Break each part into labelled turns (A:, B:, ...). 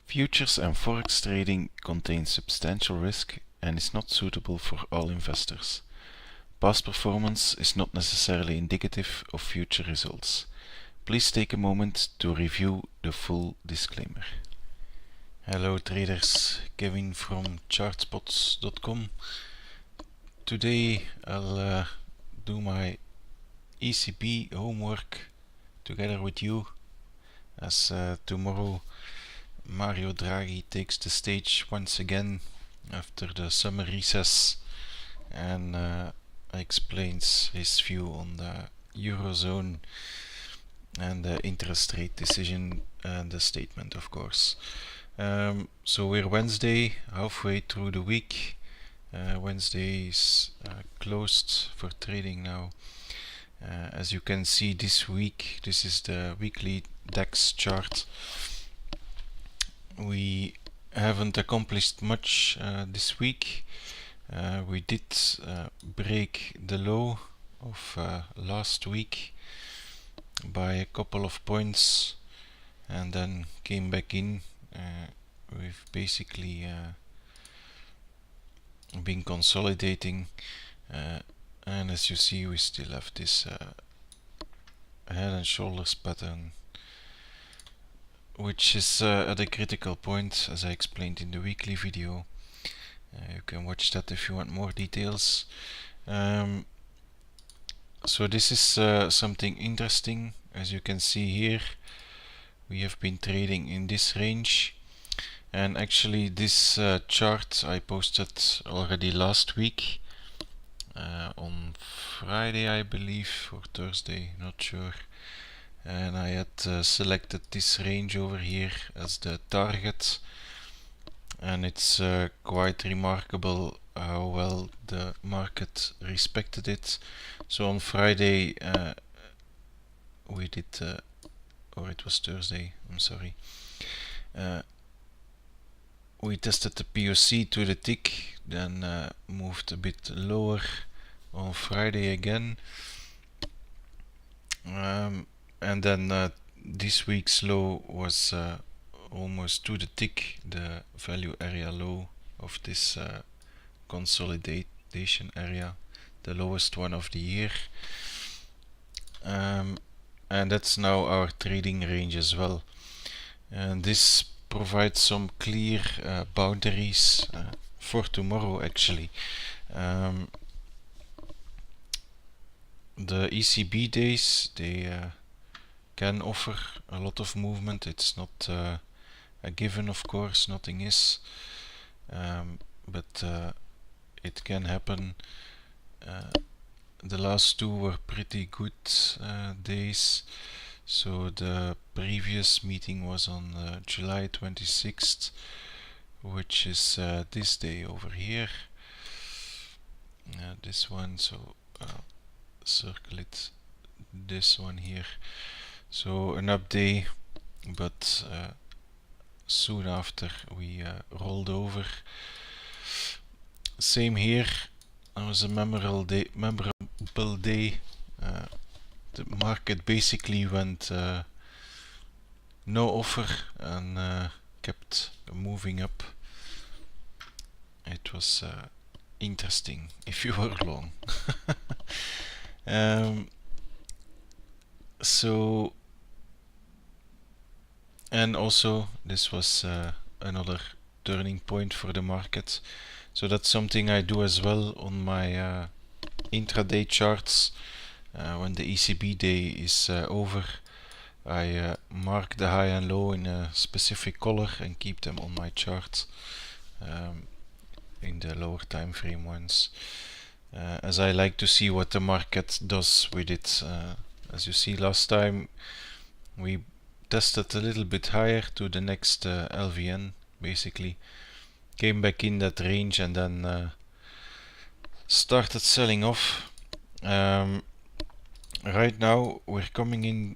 A: Futures and forex trading contains substantial risk and is not suitable for all investors. Past performance is not necessarily indicative of future results. Please take a moment to review the full disclaimer. Hello traders, Kevin from chartspots.com. Today I'll do my ECB homework together with you, as tomorrow Mario Draghi takes the stage once again after the summer recess and explains his view on the Eurozone and the interest rate decision and the statement, of course. So we're Wednesday, halfway through the week. Wednesday is closed for trading now. As you can see this week, this is the weekly DAX chart. We haven't accomplished much this week. We did break the low of last week by a couple of points and then came back in. We've basically been consolidating, and as you see, we still have this head and shoulders pattern, which is at a critical point, as I explained in the weekly video. You can watch that if you want more details. So this is something interesting. As you can see here, we have been trading in this range, and actually this chart I posted already last week on Friday, I believe, or Thursday, not sure. And I had selected this range over here as the target, and it's quite remarkable how well the market respected it. So on Friday we did, or it was Thursday, I'm sorry, we tested the POC to the tick, then moved a bit lower on Friday again, and then this week's low was almost to the tick, the value area low of this consolidation area, the lowest one of the year, and that's now our trading range as well. And this provides some clear boundaries for tomorrow actually. The ECB days, they can offer a lot of movement. It's not a given, of course, nothing is, but it can happen. The last two were pretty good days. So the previous meeting was on July 26th, which is this day over here, this one, so circle it, this one here. So an up day, but soon after we rolled over. Same here, it was a memorable day. The market basically went no offer and kept moving up. It was interesting if you were long. So, and also this was another turning point for the market. So that's something I do as well on my intraday charts. When the ECB day is over, I mark the high and low in a specific color and keep them on my chart in the lower time frame ones, as I like to see what the market does with it. As you see, last time we tested a little bit higher to the next LVN, basically came back in that range and then started selling off. Right now we're coming in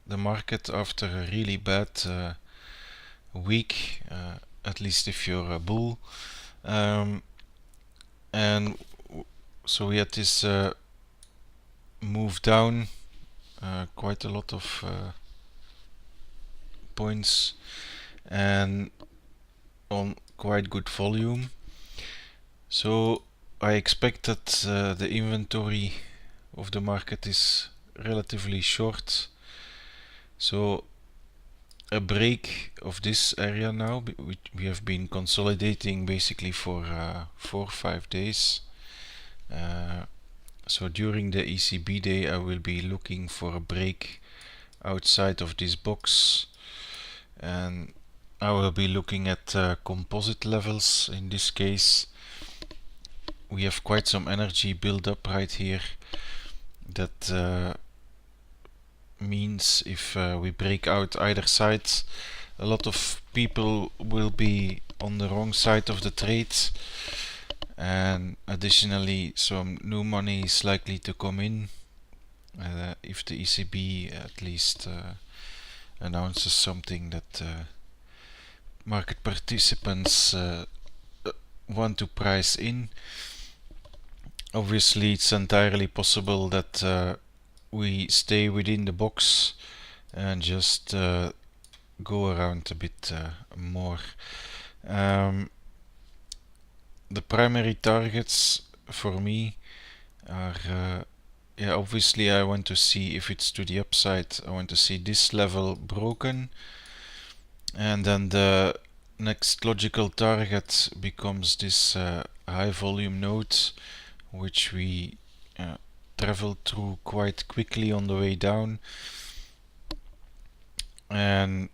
A: the market after a really bad week, at least if you're a bull, and so we had this move down quite a lot of points, and on quite good volume. So I expect that the inventory of the market is relatively short. So a break of this area now, we have been consolidating basically for 4 or 5 days. So during the ECB day I will be looking for a break outside of this box, and I will be looking at composite levels. In this case we have quite some energy build up right here. That means if we break out either side, a lot of people will be on the wrong side of the trade, and additionally some new money is likely to come in if the ECB at least announces something that market participants want to price in. Obviously it's entirely possible that we stay within the box and just go around a bit more. The primary targets for me are obviously I want to see if it's to the upside. I want to see this level broken, and then the next logical target becomes this high volume node, which we traveled through quite quickly on the way down. And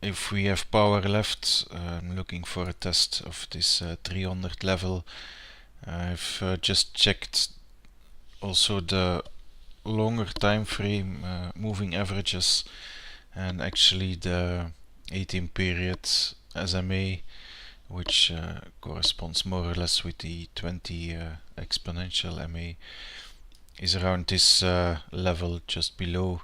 A: if we have power left, I'm looking for a test of this 300 level. I've just checked also the longer time frame moving averages, and actually the 18 period SMA, which corresponds more or less with the 20 exponential MA, is around this level just below.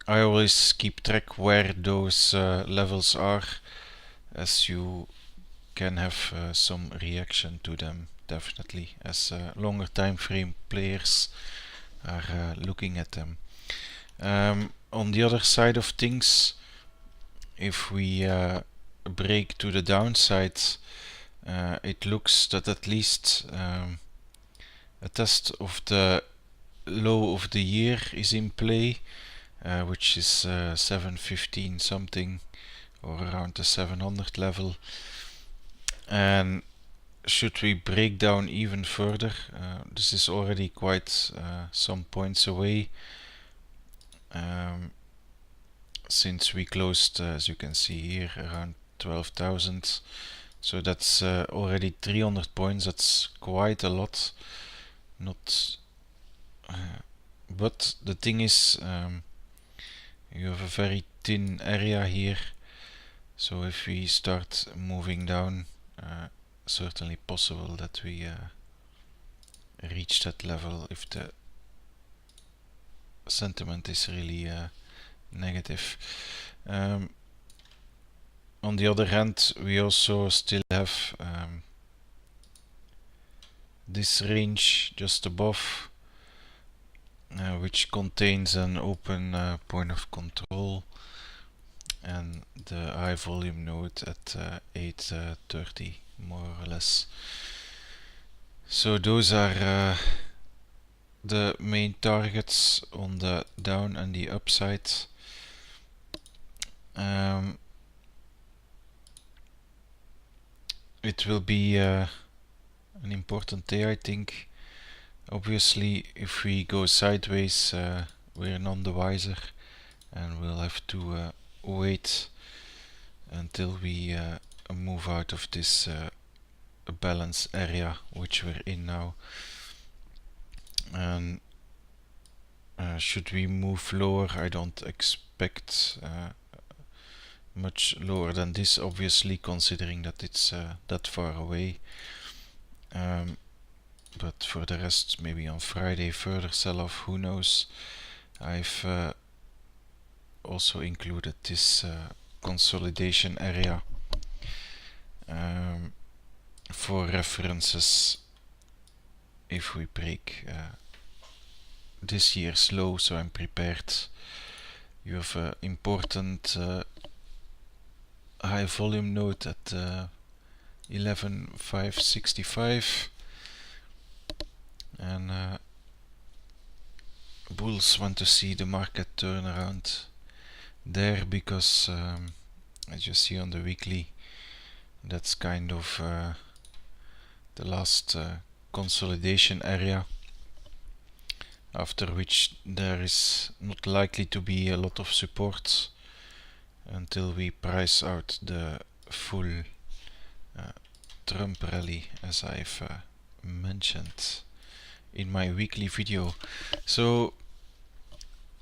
A: I always keep track where those levels are, as you can have some reaction to them, definitely, as longer time frame players are looking at them. On the other side of things, if we break to the downside, it looks that at least a test of the low of the year is in play, which is 715 something, or around the 700 level. And should we break down even further, this is already quite some points away, since we closed, as you can see here, around 12,000. So that's already 300 points. That's quite a lot. Not, but the thing is, you have a very thin area here. So if we start moving down, certainly possible that we reach that level if the sentiment is really negative. On the other hand, we also still have this range just above, which contains an open point of control, and the high volume node at 830 more or less. So those are the main targets on the down and the upside. It will be an important day, I think. Obviously, if we go sideways, we're none the wiser, and we'll have to wait until we move out of this balance area which we're in now. And should we move lower, I don't expect much lower than this, obviously, considering that it's that far away. But for the rest, maybe on Friday further sell-off, who knows. I've also included this consolidation area for references if we break this year's low, so I'm prepared You have an important high volume node at 11,565, and bulls want to see the market turn around there because as you see on the weekly, that's kind of the last consolidation area, after which there is not likely to be a lot of support until we price out the full Trump rally, as I've mentioned in my weekly video. So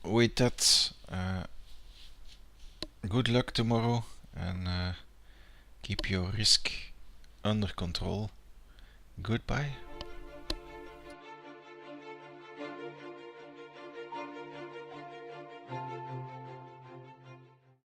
A: with that, good luck tomorrow, and keep your risk under control. Goodbye.